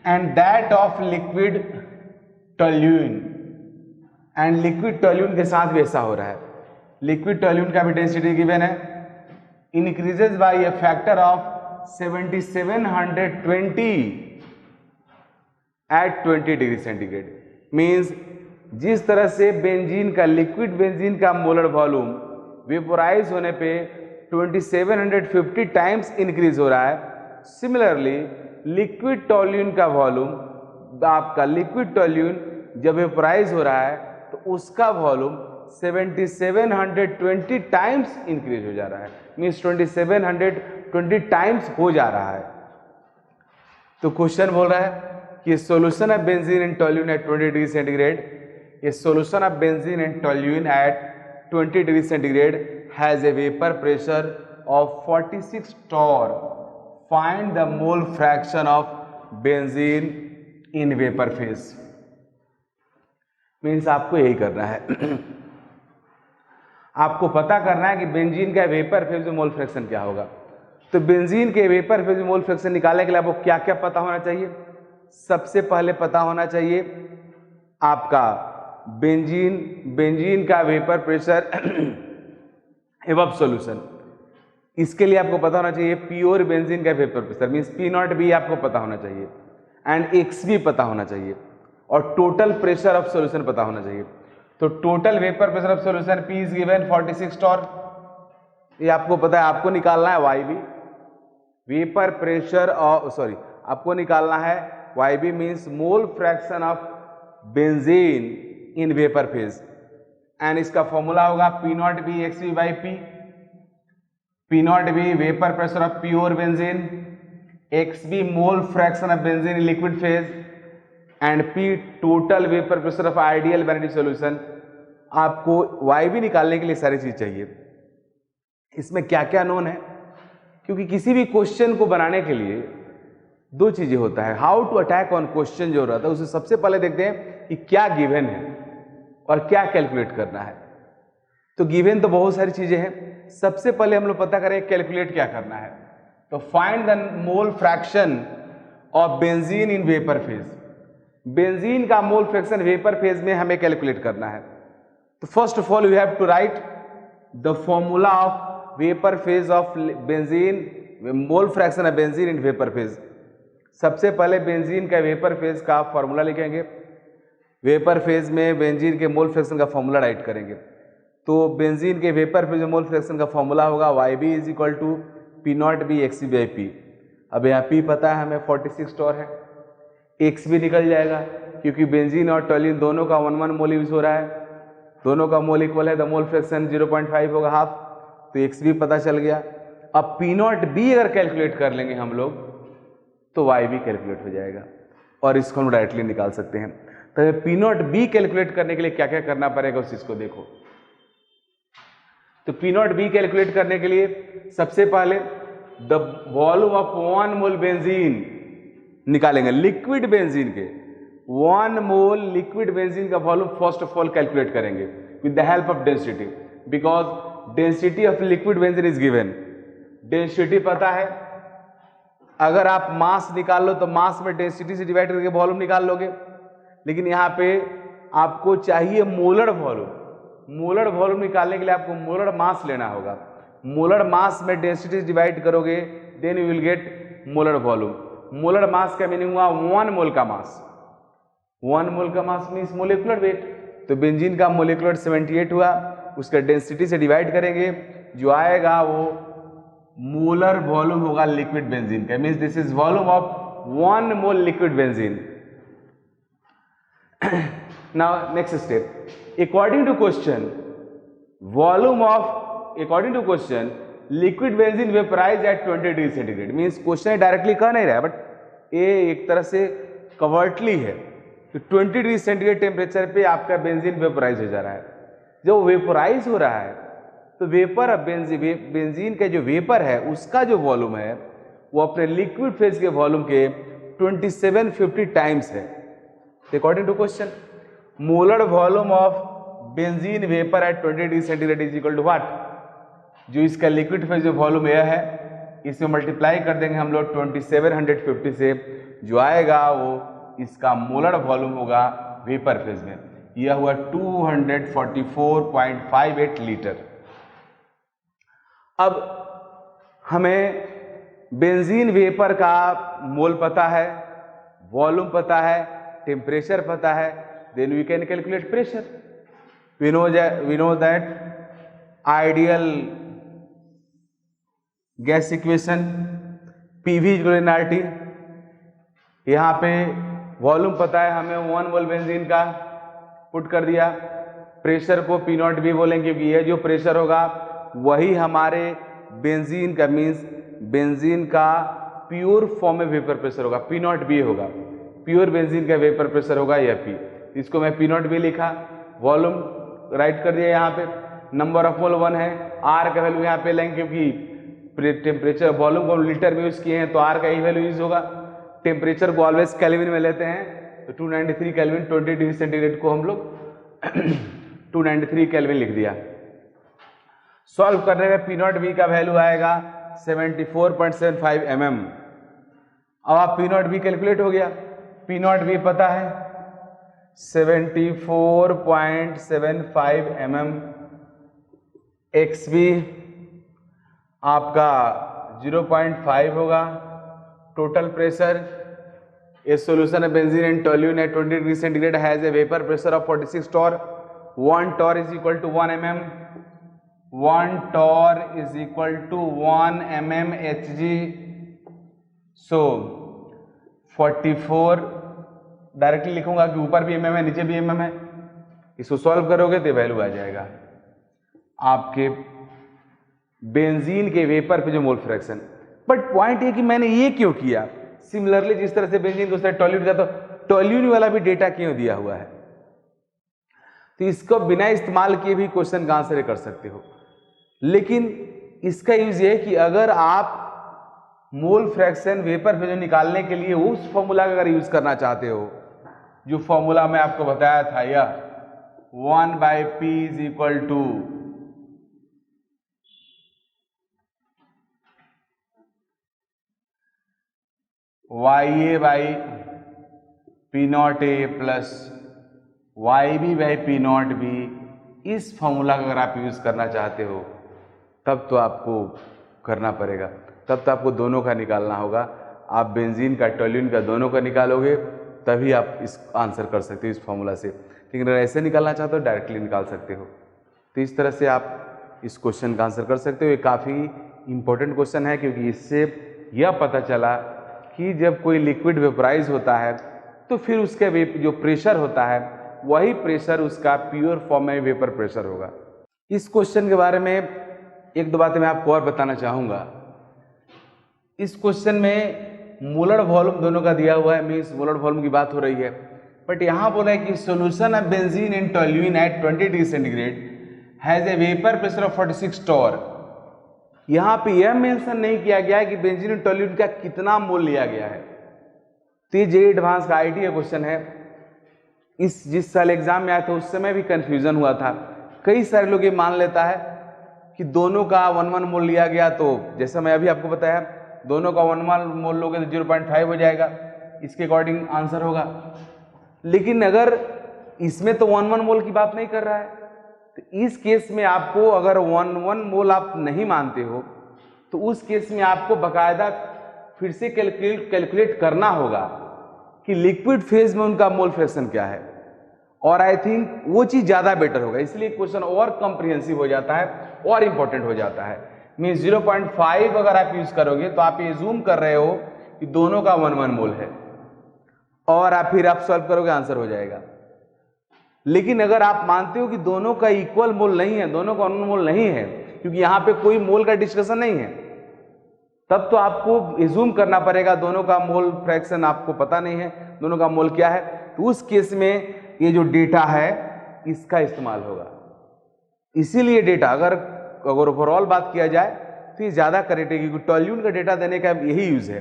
And that of liquid toluene, and liquid toluene के साथ भी ऐसा हो रहा है। लिक्विड टोल्यूइन का भी डेंसिटी गिवन है, increases by a factor of 7720 at 20 degree centigrade. Means जिस तरह से बेंजीन का, लिक्विड बेंजीन का मोलर वॉल्यूम वेपोराइज होने पे 2750 टाइम्स इंक्रीज हो रहा है, सिमिलरली लिक्विड टोल्यूइन का वॉल्यूम, आपका लिक्विड टोल्यूइन जब वेपोराइज हो रहा है तो उसका वॉल्यूम 7720 टाइम्स इंक्रीज हो जा रहा है। मीन्स 2720 टाइम्स हो जा रहा है। तो क्वेश्चन बोल रहा है कि solution of benzene and toluene at 20 degree centigrade, a solution of benzene and toluene at 20 degree centigrade has a vapour pressure of 46 torr. Find the mole fraction of benzene in vapour phase. Means आपको यही करना है आपको पता करना है कि benzene का वेपर फेज में मोल फ्रैक्शन क्या होगा। तो बेंजीन के वेपर फेज में मोल फ्रैक्शन निकालने के लिए आपको क्या क्या पता होना चाहिए। सबसे पहले पता होना चाहिए आपका बेंजीन का वेपर प्रेशर एबव सॉल्यूशन। इसके लिए आपको पता होना चाहिए प्योर बेंजीन का वेपर प्रेशर, मीन्स P0 भी आपको पता होना चाहिए, एंड X भी पता होना चाहिए, और टोटल प्रेशर ऑफ सॉल्यूशन पता होना चाहिए। तो total vapour pressure of solution P is given 46 torr, ये आपको पता है। आपको निकालना है YB, वेपर प्रेशर आपको निकालना है YB, means mole fraction of benzene in vapour phase, and इसका फॉर्मूला होगा P0B XB by P। P0B vapour pressure of pure benzene, XB mole fraction of benzene in liquid phase, and P total vapour pressure of ideal vanity solution. आपको YB निकालने के लिए सारी चीज चाहिए। इसमें क्या क्या नोन है, क्योंकि किसी भी क्वेश्चन को बनाने के लिए दो चीजें होता है, how to attack on question जो रहता है उसे सबसे पहले देखते हैं कि क्या गिवन है और क्या कैलकुलेट करना है। तो गिवन तो बहुत सारी चीजें हैं, सबसे पहले हम लोग पता करें कैलकुलेट क्या करना है। तो find the mole fraction of benzene in vapour phase. Benzene का मोल फ्रैक्शन वेपर फेज में हमें कैलकुलेट करना है। तो first of all you have to write the formula of vapour phase of benzene, mole fraction of benzene in vapour phase. सबसे पहले benzene का vapour phase का फॉर्मूला लिखेंगे। वेपर फेज में बेंजीन के मोल फ्रैक्शन का फॉर्मूला राइट करेंगे। तो बेंजीन के वेपर फेज में मोल फ्रैक्शन का फॉर्मूला होगा YB is equal to P0B XB by P। अब यहाँ P पता है हमें 46 torr है, X भी निकल जाएगा क्योंकि बेंजीन और टोल्यूइन दोनों का 1 मोल यूज हो रहा है, दोनों का मोल इक्वल है, द मोल फ्रैक्शन 0.5 होगा, हाफ। तो X भी पता चल गया। अब P0B अगर कैलकुलेट कर लेंगे हम लोग तो YB कैलकुलेट हो जाएगा और इसको हम डायरेक्टली निकाल सकते हैं। तो P0B कैलकुलेट करने के लिए क्या क्या करना पड़ेगा उस चीज को देखो। तो P0B कैलकुलेट करने के लिए सबसे पहले the volume of 1 mole benzene निकालेंगे, लिक्विड बेंजीन के 1 मोल लिक्विड बेंजीन का volume first of all calculate करेंगे with the help of density, because density of liquid benzene is given. Density पता है, अगर आप मास निकाल लो तो मास में डेंसिटी से डिवाइड करके वॉल्यूम निकाल लोगे, लेकिन यहाँ पे आपको चाहिए मोलर वॉल्यूम। मोलर वॉल्यूम निकालने के लिए आपको मोलर मास लेना होगा। मोलर मास में डेंसिटी से डिवाइड करोगे then you will get molar volume. Molar mass का मीनिंग हुआ 1 मोल का मास। 1 मोल का मास मीन्स मोलिकुलर वेट। तो बेंजीन का मोलिकुलर 78 हुआ, उसका डेंसिटी से डिवाइड करेंगे, जो आएगा वो मोलर वॉल्यूम होगा लिक्विड बेंजीन का। Means this is volume of 1 mole liquid benzene. Now next step, according to question volume of, according to question liquid benzene vaporise at 20 degree centigrade. Means question directly कह नहीं रहा है, but ये एक तरह से कवर्टली है कि 20 डिग्री सेंटीग्रेड टेम्परेचर पे आपका बेंजीन वेपराइज हो जा रहा है। जब वेपोराइज हो रहा है तो वेपर बेंजीन का जो वेपर है उसका जो वॉल्यूम है वो अपने लिक्विड फेज के वॉल्यूम के 2750 टाइम्स है। According to question, molar volume of benzene vapour at 20 degree centigrade is equal to what? जो इसका लिक्विड फेज जो वॉल्यूम यह है इसे मल्टीप्लाई कर देंगे हम लोग 2750 से, जो आएगा वो इसका मोलर वॉल्यूम होगा वेपर फेज में। यह हुआ 244.58 लीटर। अब हमें बेंजीन वेपर का मोल पता है, वॉल्यूम पता है, टेम्परेचर पता है, then we can calculate pressure. We know that ideal gas equation PV equal RT. यहाँ पे वॉल्यूम पता है हमें, 1 मोल बेंजीन का पुट कर दिया, प्रेशर को पी नॉट बी बोलेंगे क्योंकि यह जो प्रेशर होगा वही हमारे बेंजीन का मीन्स बेंजीन का प्योर फॉर्म में वेपर प्रेशर होगा, पी नॉट बी होगा, प्योर बेंजीन का वेपर प्रेशर होगा यह पी। इसको मैं पी नॉट बी लिखा, वॉल्यूम राइट कर दिया, यहाँ पे नंबर ऑफ मोल 1 है, आर का वैल्यू यहाँ पे लेंगे क्योंकि टेम्परेचर वॉल्यूम को लीटर में यूज किए हैं तो आर का ही वैल्यू यूज होगा। टेम्परेचर को ऑलवेज केल्विन में लेते हैं तो 293 केल्विन, 20 डिग्री सेंटीग्रेड को हम लोग 293 केल्विन लिख दिया। सॉल्व करने में पी नॉट बी का वैल्यू आएगा 74.75 mm। अब आप पी नॉट बी कैलकुलेट हो गया, पी नॉट बी पता है 74.75 mm, एक्स बी आपका 0.5 होगा। Total pressure, a solution of benzene and toluene at 20 degree centigrade has a vapour pressure of 46 torr। 1 torr is equal to 1 mm, 1 torr is equal to 1 mm Hg। So 44 directly लिखूंगा कि ऊपर भी mm है नीचे भी mm है, इसको solve करोगे तो वैल्यू आ जाएगा आपके बेंजीन के वेपर पे जो मोल फ्रैक्शन। बट पॉइंट ये कि मैंने ये क्यों किया, सिमिलरली जिस तरह से बेंजीन को टोल्यूइन का तो टोल्यूइन वाला भी डेटा क्यों दिया हुआ है, तो इसको बिना इस्तेमाल किए भी क्वेश्चन का आंसर कर सकते हो। लेकिन इसका यूज ये है कि अगर आप मोल फ्रैक्शन वेपर पे जो निकालने के लिए उस फॉर्मूला का अगर यूज करना चाहते हो, जो फॉर्मूला मैं आपको बताया था, यह 1/p is equal to YA/P0A plus YB/P0B, इस फॉर्मूला का अगर आप यूज करना चाहते हो तब तो आपको करना पड़ेगा, तब तो आपको दोनों का निकालना होगा। आप बेंजीन का टोल्यूइन का दोनों का निकालोगे तभी आप इस आंसर कर सकते हो इस फॉर्मूला से। लेकिन अगर ऐसे निकालना चाहते हो डायरेक्टली निकाल सकते हो। तो इस तरह से आप इस क्वेश्चन का आंसर कर सकते हो। ये काफ़ी इंपॉर्टेंट क्वेश्चन है क्योंकि इससे यह पता चला कि जब कोई लिक्विड वेपराइज होता है तो फिर उसके जो प्रेशर होता है वही प्रेशर उसका प्योर फॉर्म में वेपर प्रेशर होगा। इस क्वेश्चन के बारे में एक दो बातें मैं आपको और बताना चाहूँगा। इस क्वेश्चन में मोलर वॉल्यूम दोनों का दिया हुआ है, मीन्स मोलर वॉल्यूम की बात हो रही है। बट यहाँ बोला है कि solution of benzene and toluene at 20 degree centigrade has a vapour pressure of 46 torr। यहाँ पे यह मेंशन नहीं किया गया है कि बेंजीन एंड टोल्यूइन का कितना मोल लिया गया है। तो ये जेईई एडवांस का आईटी क्वेश्चन है। जिस साल एग्जाम में आया था उस समय भी कंफ्यूजन हुआ था। कई सारे लोग ये मान लेता है कि दोनों का 1 मोल लिया गया, तो जैसा मैं अभी आपको बताया दोनों का 1 मोल लोगे तो 0.5 हो जाएगा, इसके अकॉर्डिंग आंसर होगा। लेकिन अगर इसमें तो 1 मोल की बात नहीं कर रहा है, तो इस केस में आपको अगर 1 मोल आप नहीं मानते हो तो उस केस में आपको बकायदा फिर से कैलकुलेट करना होगा कि लिक्विड फेज में उनका मोल फ्रैक्शन क्या है, और आई थिंक वो चीज ज्यादा बेटर होगा। इसलिए क्वेश्चन और कॉम्प्रिहेंसिव हो जाता है और इंपॉर्टेंट हो जाता है। मीन 0.5 अगर आप यूज करोगे तो आप ये जूम कर रहे हो कि दोनों का 1 मोल है, और फिर आप सॉल्व करोगे आंसर हो जाएगा। लेकिन अगर आप मानते हो कि दोनों का इक्वल मोल नहीं है, दोनों का 1 मोल नहीं है, क्योंकि यहाँ पे कोई मोल का डिस्कशन नहीं है, तब तो आपको एज्यूम करना पड़ेगा दोनों का मोल फ्रैक्शन आपको पता नहीं है, दोनों का मोल क्या है। तो उस केस में ये जो डेटा है इसका इस्तेमाल होगा। इसीलिए डेटा अगर ओवरऑल बात किया जाए तो ये ज़्यादा करेक्ट है, क्योंकि टोल्यून का डेटा देने का यही यूज़ है।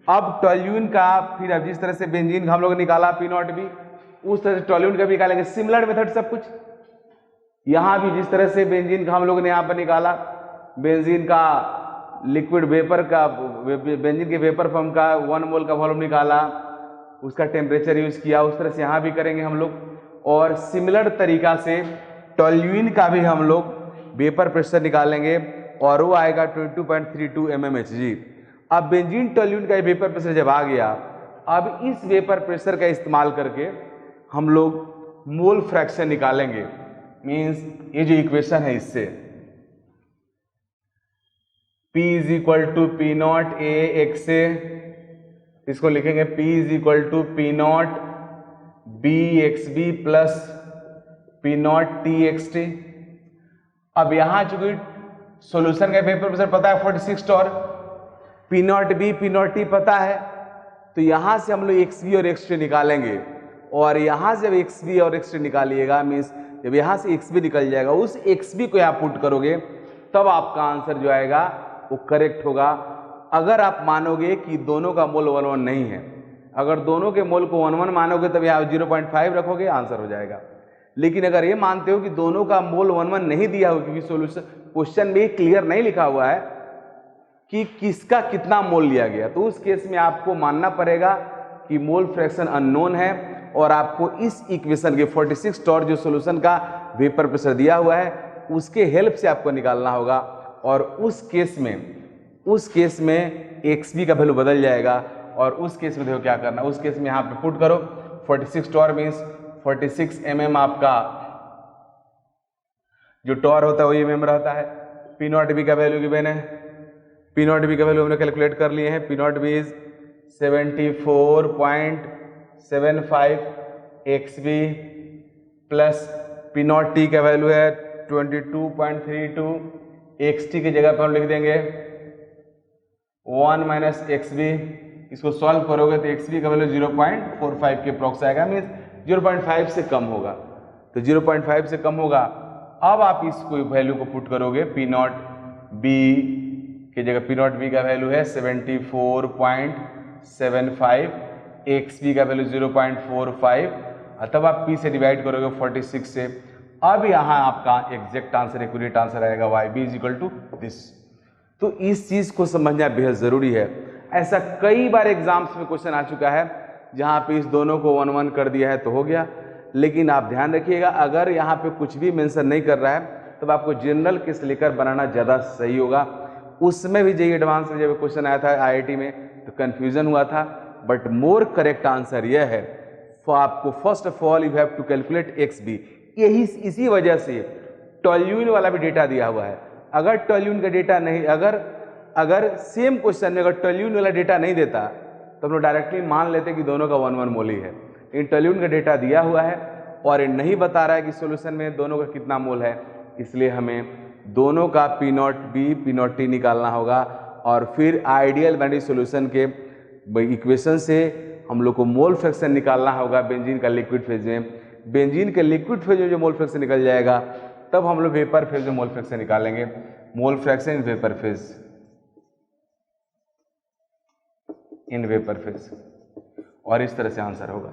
अब टोल्यून का फिर अब जिस तरह से बेंजीन का हम लोग निकाला P0 भी, उस तरह से टोल्यून का भी निकालेंगे, सिमिलर मेथड सब कुछ। यहाँ भी जिस तरह से बेंजीन का हम लोग ने यहाँ पर निकाला, बेंजीन का लिक्विड वेपर का, बेंजीन के वेपर फॉर्म का 1 मोल का वॉल्यूम निकाला, उसका टेम्परेचर यूज किया, उस तरह से यहाँ भी करेंगे हम लोग। और सिमिलर तरीका से टोल्यूइन का भी हम लोग वेपर प्रेशर निकालेंगे और वो आएगा 22.32 mmHg। अब बेंजीन टोल्यूइन का वेपर प्रेशर जब आ गया, अब इस वेपर प्रेशर का इस्तेमाल करके हम लोग मोल फ्रैक्शन निकालेंगे। मींस ये जो इक्वेशन है इससे P = P0 A x से, इसको लिखेंगे P = P0 B xb plus P0 T xt। अब यहां चूंकि सॉल्यूशन का वेपर प्रेशर पता है 46 Tor, P0 B P0 T पता है, तो यहां से हम लोग xb और xt निकालेंगे। और यहां से जब xb और xt निकालिएगा, मीन्स जब यहां से xb निकल जाएगा, उस xb को यहां पुट करोगे, तब आपका आंसर जो आएगा वो करेक्ट होगा। अगर आप मानोगे कि दोनों का मोल 1 1 नहीं है, अगर दोनों के मोल को 1 1 मानोगे तब यहाँ 0.5 रखोगे, आंसर हो जाएगा। लेकिन अगर ये मानते हो कि दोनों का मोल 1 1 नहीं दिया हो, क्योंकि सॉल्यूशन क्वेश्चन में क्लियर नहीं लिखा हुआ है कि किसका कितना मोल लिया गया, तो उस केस में आपको मानना पड़ेगा कि मोल फ्रैक्शन अननोन है और आपको इस इक्वेशन के 46 टॉर जो सॉल्यूशन का वेपर प्रेशर दिया हुआ है उसके हेल्प से आपको निकालना होगा। और उस केस में xb का वैल्यू बदल जाएगा। और उस केस में देखो क्या करना, उस केस में यहाँ पे पुट करो 46 टॉर मीन्स 46 mm आपका जो टॉर होता है वही mm रहता है। P0 B का वैल्यू गिवन है, P0 B का वैल्यू हमने कैलकुलेट कर लिए हैं। P0 B is 74.75 xb plus P0 T का वैल्यू है 22.32, xt की जगह पर हम लिख देंगे 1 - xb। इसको सॉल्व करोगे तो xb का वैल्यू 0.45 के अप्रॉक्स आएगा, मीन्स 0.5 से कम होगा, तो 0.5 से कम होगा। अब आप इसको वैल्यू को पुट करोगे, P0 B की जगह P0 B का वैल्यू है 74.75, xb का वैल्यू 0.45, तब आप P से डिवाइड करोगे 46 से। अब यहाँ आपका एग्जैक्ट आंसर, एक्यूरेट आंसर आएगा YB = दिस। तो इस चीज को समझना बेहद जरूरी है। ऐसा कई बार एग्जाम्स में क्वेश्चन आ चुका है जहाँ पे इस दोनों को 1 1 कर दिया है तो हो गया। लेकिन आप ध्यान रखिएगा, अगर यहाँ पे कुछ भी मेंशन नहीं कर रहा है तब आपको जनरल केस लेकर बनाना ज़्यादा सही होगा। उसमें भी JEE एडवांस में जब क्वेश्चन आया था IIT में तो कन्फ्यूजन हुआ था, बट मोर करेक्ट आंसर यह है, आपको first of all you have to calculate xb। यही इसी वजह से टोल्यूइन वाला भी डेटा दिया हुआ है। अगर टोल्यूइन का डेटा नहीं, अगर सेम क्वेश्चन में अगर टोल्यूइन वाला डेटा नहीं देता तो हम लोग डायरेक्टली मान लेते कि दोनों का 1 1 मोल ही है। इन टोल्यूइन का डेटा दिया हुआ है और ये नहीं बता रहा है कि सॉल्यूशन में दोनों का कितना मोल है, इसलिए हमें दोनों का P0 B P0 T निकालना होगा। और फिर आइडियल बाइनरी सॉल्यूशन के इक्वेशन से हम लोग को मोल फ्रैक्शन निकालना होगा बेंजीन का लिक्विड फेज में। बेंजीन के लिक्विड फेज में जो मोल फ्रैक्शन निकल जाएगा तब हम लोग वेपर फेज में मोल फ्रैक्शन निकालेंगे। मोल fraction in vapour phase, in vapour phase, और इस तरह से आंसर होगा।